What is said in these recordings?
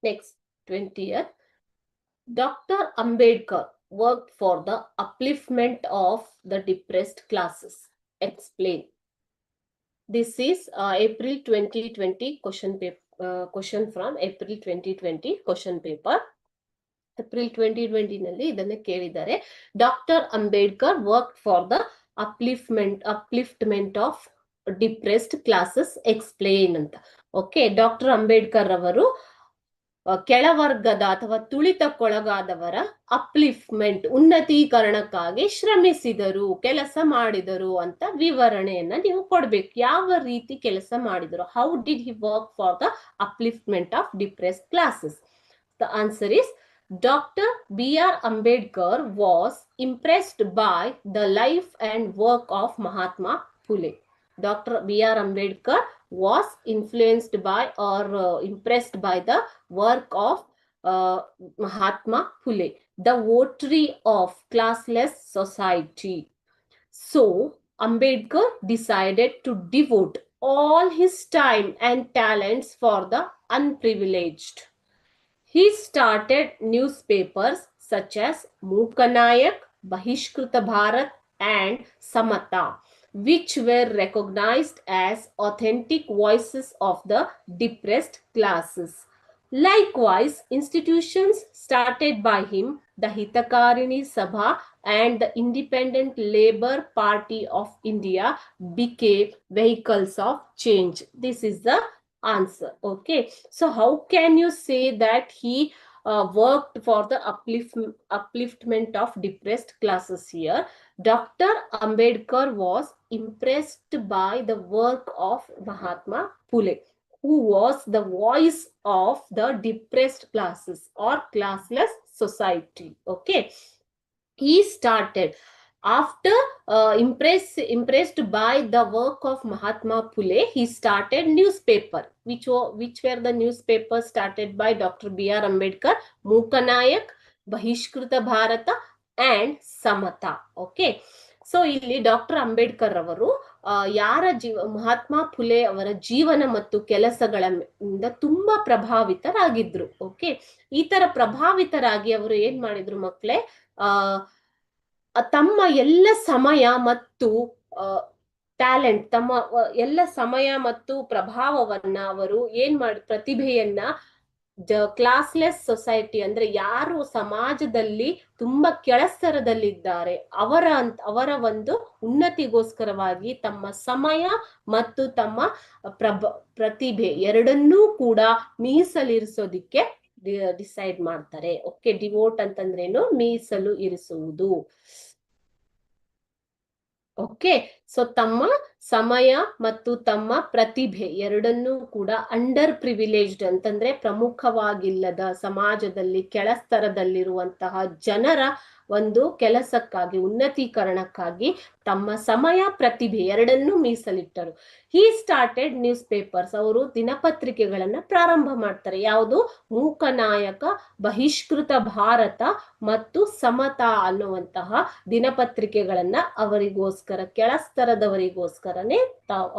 Next, 20th. Dr. Ambedkar worked for the upliftment of the depressed classes. Explain. This is April 2020 question paper. Question from April 2020 question paper. April 2020 ನಲ್ಲಿ ಇದನ್ನ ಕೇಳಿದ್ದಾರೆ. Doctor Ambedkar work for the upliftment of depressed classes explain ಅಂತ. Okay, doctor Ambedkar ಅವರು ಕೆಳವರ್ಗದ ಅಥವಾ ತುಳಿತಕ್ಕೊಳಗಾದವರ upliftment ಉನ್ನತೀಕರಣಕ್ಕಾಗಿ ಶ್ರಮಿಸಿದರು, ಕೆಲಸ ಮಾಡಿದರು ಅಂತ ವಿವರಣೆಯನ್ನ ನೀವು ಕೊಡ್ಬೇಕು. ಯಾವ ರೀತಿ ಕೆಲಸ ಮಾಡಿದರು? How did he work for the upliftment of depressed classes? The answer is Dr. B.R. Ambedkar was impressed by the life and work of Mahatma Phule. Dr. B.R. Ambedkar was influenced by or impressed by the work of Mahatma Phule, the votary of classless society. So, Ambedkar decided to devote all his time and talents for the unprivileged. He started newspapers such as Mukanayak, Bahishkruta Bharat and Samata, which were recognized as authentic voices of the depressed classes. Likewise, institutions started by him, the Hitakarini Sabha and the Independent Labour Party of India, became vehicles of change. This is the answer. Okay, so how can you say that he worked for the upliftment of depressed classes? Here, Dr. Ambedkar was impressed by the work of Mahatma Phule, who was the voice of the depressed classes or classless society. Okay, he started after impressed by the work of Mahatma Phule, he started newspaper. Which were the newspapers started by Dr. B.R. Ambedkar? Mukanayak, Bahishkruta Bharata and Samata. Okay, so ಇಲ್ಲಿ doctor Ambedkar ಅವರು ಯಾರ ಮಹಾತ್ಮ ಫುಲೆ ಅವರ ಜೀವನ ಮತ್ತು ಕೆಲಸಗಳಿಂದ ತುಂಬಾ ಪ್ರಭಾವಿತರಾಗಿದ್ರು. Okay, ಈ ತರ ಪ್ರಭಾವಿತರಾಗಿ ಅವರು ಏನ್ ಮಾಡಿದ್ರು ಮಕ್ಕಳೇ? ತಮ್ಮ ಎಲ್ಲ ಸಮಯ ಮತ್ತು ಟ್ಯಾಲೆಂಟ್, ತಮ್ಮ ಎಲ್ಲ ಸಮಯ ಮತ್ತು ಪ್ರಭಾವವನ್ನ ಅವರು ಏನ್ ಮಾಡಿ, ಪ್ರತಿಭೆಯನ್ನ ಕ್ಲಾಸ್ಲೆಸ್ ಸೊಸೈಟಿ ಅಂದ್ರೆ ಯಾರು ಸಮಾಜದಲ್ಲಿ ತುಂಬಾ ಕೆಳಸ್ತರದಲ್ಲಿದ್ದಾರೆ ಅವರ ಒಂದು ಉನ್ನತಿಗೋಸ್ಕರವಾಗಿ ತಮ್ಮ ಸಮಯ ಮತ್ತು ತಮ್ಮ ಪ್ರತಿಭೆ ಎರಡನ್ನೂ ಕೂಡ ಮೀಸಲಿರಿಸೋದಿಕ್ಕೆ ಡಿಸೈಡ್ ಮಾಡ್ತಾರೆ. ಓಕೆ, ಡಿವೋಟ್ ಅಂತಂದ್ರೇನು? ಮೀಸಲು ಇರಿಸುವುದು. ಓಕೆ, ಸೊ ತಮ್ಮ ಸಮಯ ಮತ್ತು ತಮ್ಮ ಪ್ರತಿಭೆ ಎರಡನ್ನೂ ಕೂಡ ಅಂಡರ್ ಪ್ರಿವಿಲೇಜ್ಡ್ ಅಂತಂದ್ರೆ ಪ್ರಮುಖವಾಗಿಲ್ಲದ ಸಮಾಜದಲ್ಲಿ ಕೆಳಸ್ತರದಲ್ಲಿರುವಂತಹ ಜನರ ಒಂದು ಕೆಲಸಕ್ಕಾಗಿ, ಉನ್ನತೀಕರಣಕ್ಕಾಗಿ ತಮ್ಮ ಸಮಯ ಪ್ರತಿಭೆ ಎರಡನ್ನೂ ಮೀಸಲಿಟ್ಟರು. ಹಿ ಸ್ಟಾರ್ಟೆಡ್ ನ್ಯೂಸ್ ಪೇಪರ್ಸ್, ಅವರು ದಿನಪತ್ರಿಕೆಗಳನ್ನ ಪ್ರಾರಂಭ ಮಾಡ್ತಾರೆ. ಯಾವುದು? ಮೂಕನಾಯಕ, ಬಹಿಷ್ಕೃತ ಭಾರತ ಮತ್ತು ಸಮತಾ ಅನ್ನುವಂತಹ ದಿನಪತ್ರಿಕೆಗಳನ್ನ ಅವರಿಗೋಸ್ಕರ, ಕೆಳಸ್ತರದವರಿಗೋಸ್ಕರನೇ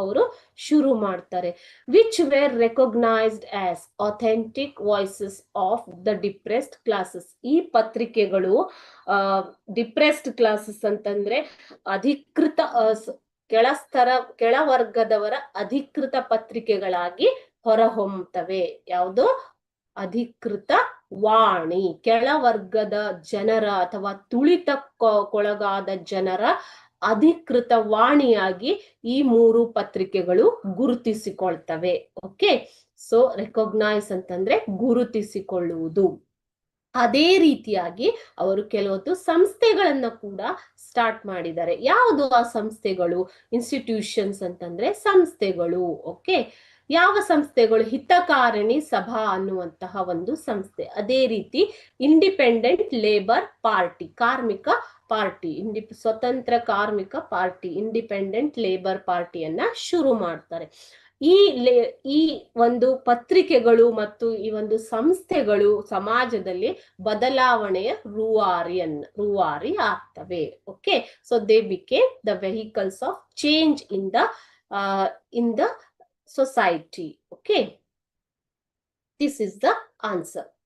ಅವರು ಶುರು ಮಾಡ್ತಾರೆ. Which were recognised as authentic voices of the depressed classes. ಈ ಪತ್ರಿಕೆಗಳು ಡಿಪ್ರೆಸ್ಡ್ ಕ್ಲಾಸಸ್ ಅಂತಂದ್ರೆ ಅಧಿಕೃತ ಕೆಳವರ್ಗದವರ ಅಧಿಕೃತ ಪತ್ರಿಕೆಗಳಾಗಿ ಹೊರಹೊಮ್ಮುತ್ತವೆ. ಯಾವುದು? ಅಧಿಕೃತ ವಾಣಿ, ಕೆಳವರ್ಗದ ಜನರ ಅಥವಾ ತುಳಿತಕ್ಕೊಳಗಾದ ಜನರ ಅಧಿಕೃತ ವಾಣಿಯಾಗಿ ಈ ಮೂರು ಪತ್ರಿಕೆಗಳು ಗುರುತಿಸಿಕೊಳ್ತವೆ. ಓಕೆ, ಸೊ ರೆಕಗ್ನೈಸ್ ಅಂತಂದ್ರೆ ಗುರುತಿಸಿಕೊಳ್ಳುವುದು. ಅದೇ ರೀತಿಯಾಗಿ ಅವರು ಕೆಲವೊಂದು ಸಂಸ್ಥೆಗಳನ್ನ ಕೂಡ ಸ್ಟಾರ್ಟ್ ಮಾಡಿದ್ದಾರೆ. ಯಾವುದು ಆ ಸಂಸ್ಥೆಗಳು? ಇನ್ಸ್ಟಿಟ್ಯೂಷನ್ಸ್ ಅಂತಂದ್ರೆ ಸಂಸ್ಥೆಗಳು. ಓಕೆ, ಯಾವ ಸಂಸ್ಥೆಗಳು? ಹಿತಕಾರಿಣಿ ಸಭಾ ಅನ್ನುವಂತಹ ಒಂದು ಸಂಸ್ಥೆ. ಅದೇ ರೀತಿ ಇಂಡಿಪೆಂಡೆಂಟ್ ಲೇಬರ್ ಪಾರ್ಟಿ, ಕಾರ್ಮಿಕ ಪಾರ್ಟಿ, ಸ್ವತಂತ್ರ ಕಾರ್ಮಿಕ ಪಾರ್ಟಿ, ಇಂಡಿಪೆಂಡೆಂಟ್ ಲೇಬರ್ ಪಾರ್ಟಿಯನ್ನ ಶುರು ಮಾಡ್ತಾರೆ. ಈ ಒಂದು ಪತ್ರಿಕೆಗಳು ಮತ್ತು ಈ ಒಂದು ಸಂಸ್ಥೆಗಳು ಸಮಾಜದಲ್ಲಿ ಬದಲಾವಣೆಯ ರೂವಾರಿ ಆಗ್ತವೆ. Okay, so they became the vehicles of change in the society. Okay, this is the answer.